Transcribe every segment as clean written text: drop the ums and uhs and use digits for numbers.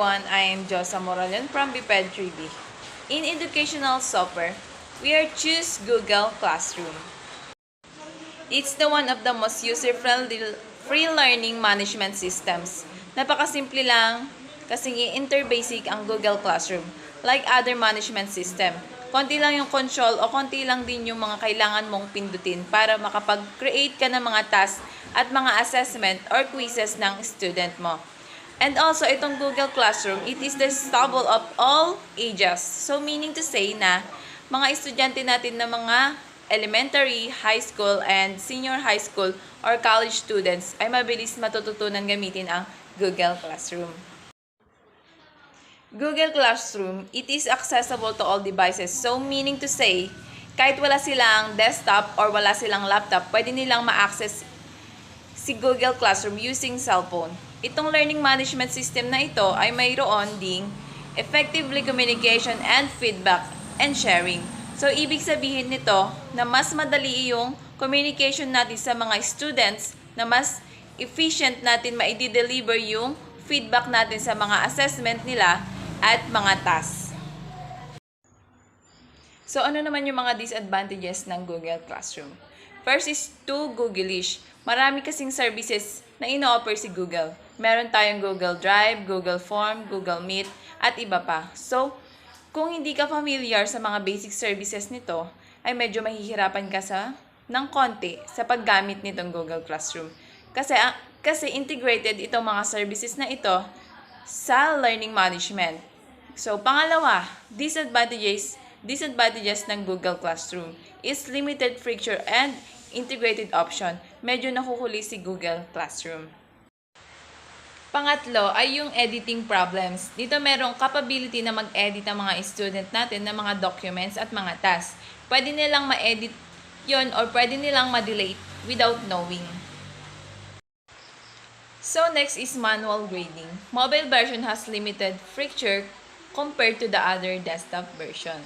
everyone, I am Josa Moralion from BPED 3B. In educational software, we are choose Google Classroom. It's the one of the most user-friendly free learning management systems. Napakasimple lang kasing i-interbasic ang Google Classroom. Like other management system, konti lang yung control o konti lang din yung mga kailangan mong pindutin para makapag-create ka ng mga tasks at mga assessment or quizzes ng student mo. And also, itong Google Classroom, it is the stable of all ages. So, meaning to say na mga estudyante natin na mga elementary, high school, and senior high school or college students ay mabilis matututunan gamitin ang Google Classroom. Google Classroom, it is accessible to all devices. So, meaning to say, kahit wala silang desktop or wala silang laptop, pwede nilang ma-access si Google Classroom using cellphone. Itong learning management system na ito ay mayroon ding effectively communication and feedback and sharing. So, ibig sabihin nito na mas madali yung communication natin sa mga students, na mas efficient natin ma-deliver yung feedback natin sa mga assessment nila at mga tasks. So, ano naman yung mga disadvantages ng Google Classroom? First is too Googleish. Marami kasing services na ino-offer si Google. Meron tayong Google Drive, Google Form, Google Meet, at iba pa. So, kung hindi ka familiar sa mga basic services nito, ay medyo mahihirapan ka ng konti sa paggamit nitong Google Classroom. Kasi integrated itong mga services na ito sa learning management. So, pangalawa, disadvantages ng Google Classroom is limited feature and integrated option. Medyo nakuhuli si Google Classroom. Pangatlo ay yung editing problems. Dito merong capability na mag-edit ang mga student natin ng mga documents at mga tasks. Pwede nilang ma-edit yon or pwede nilang ma-delete without knowing. So next is manual grading. Mobile version has limited feature compared to the other desktop version.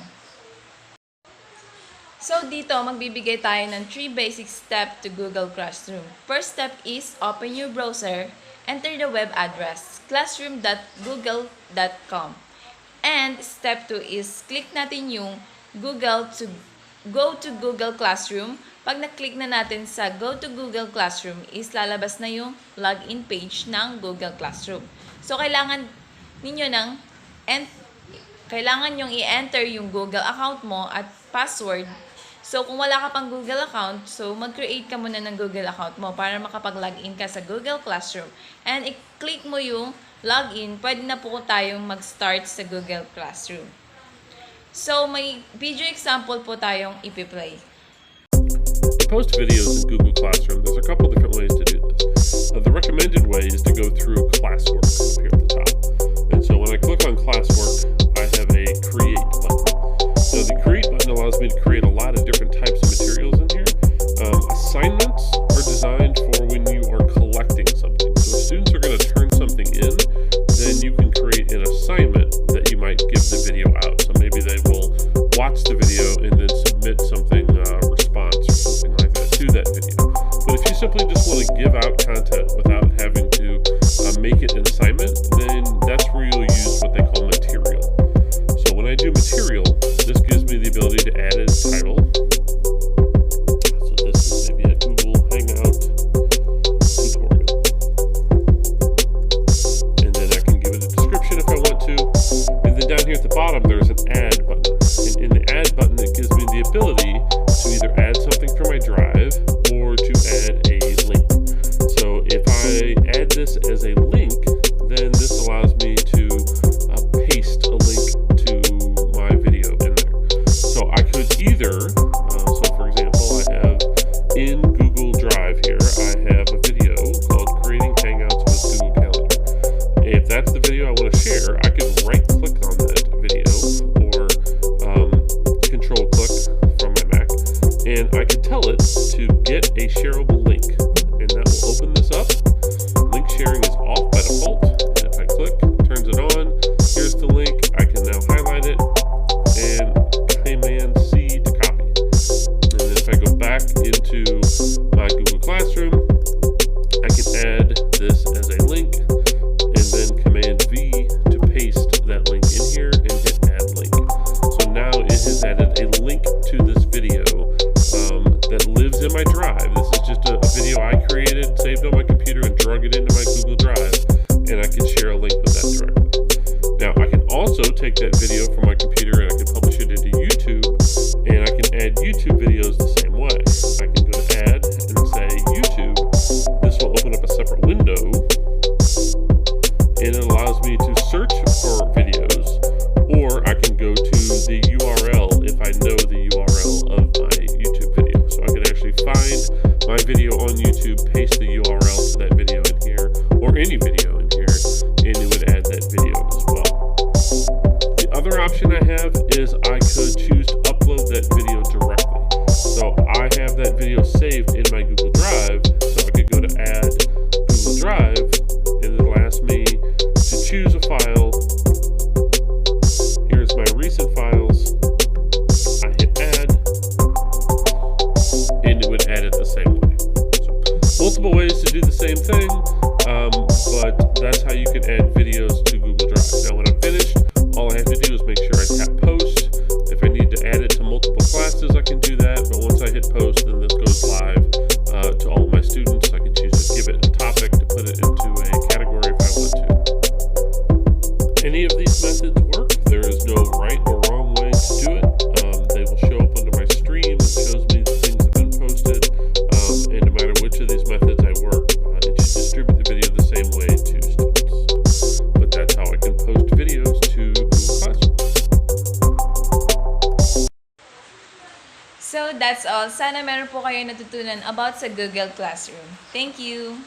So dito, magbibigay tayo ng 3 basic steps to Google Classroom. First step is open your browser, enter the web address classroom.google.com. And step 2 is click natin yung Google to go to Google Classroom. Pag na-click na natin sa go to Google Classroom, is lalabas na yung login page ng Google Classroom. So kailangan nyong i-enter yung Google account mo at password. So, kung wala ka pang Google account, so mag-create ka muna ng Google account mo para makapag-login ka sa Google Classroom. And i-click mo yung login, pwede na po tayong mag-start sa Google Classroom. So, may video example po tayong ipi-play. To post videos in Google Classroom, there's a couple different ways to do this. The recommended way is to go through classwork up here at the top. And so when I click on classwork, I have a create button. So the create button allows me to create a lot of different types of materials in here. Assignments are designed for when you are collecting something. So if students are going to turn something in, then you can create an assignment that you might give the video out. So maybe they will watch the video and then submit something, response or something like that to that video. But if you simply just want to give out content without having to make it an assignment, then that's where you'll use what they call material. So when I do material, this gives me the ability to add a title. So this is maybe a Google Hangout tutorial. And then I can give it a description if I want to. And then down here at the bottom, there's an add button. And in the add button, it gives me the ability to either add something from my drive or to add a link. So if I add this as a link, then this multiple ways to do the same thing, but that's how you can add videos to Google Drive. Now when I'm finished, all I have to do is make sure I tap post. If I need to add it to multiple classes, I can do that, but once I hit post, then this goes live to all of my students. I can choose to give it a topic to put it into a category if I want to. Any of these methods work. There is no right or wrong way to do it. They will show up under my stream. It shows me the things that have been posted, and no matter which of these methods I work, it should distribute the video the same way to students. But that's how I can post videos to Google Classroom. So that's all. Sana meron po kayo natutunan about sa Google Classroom. Thank you!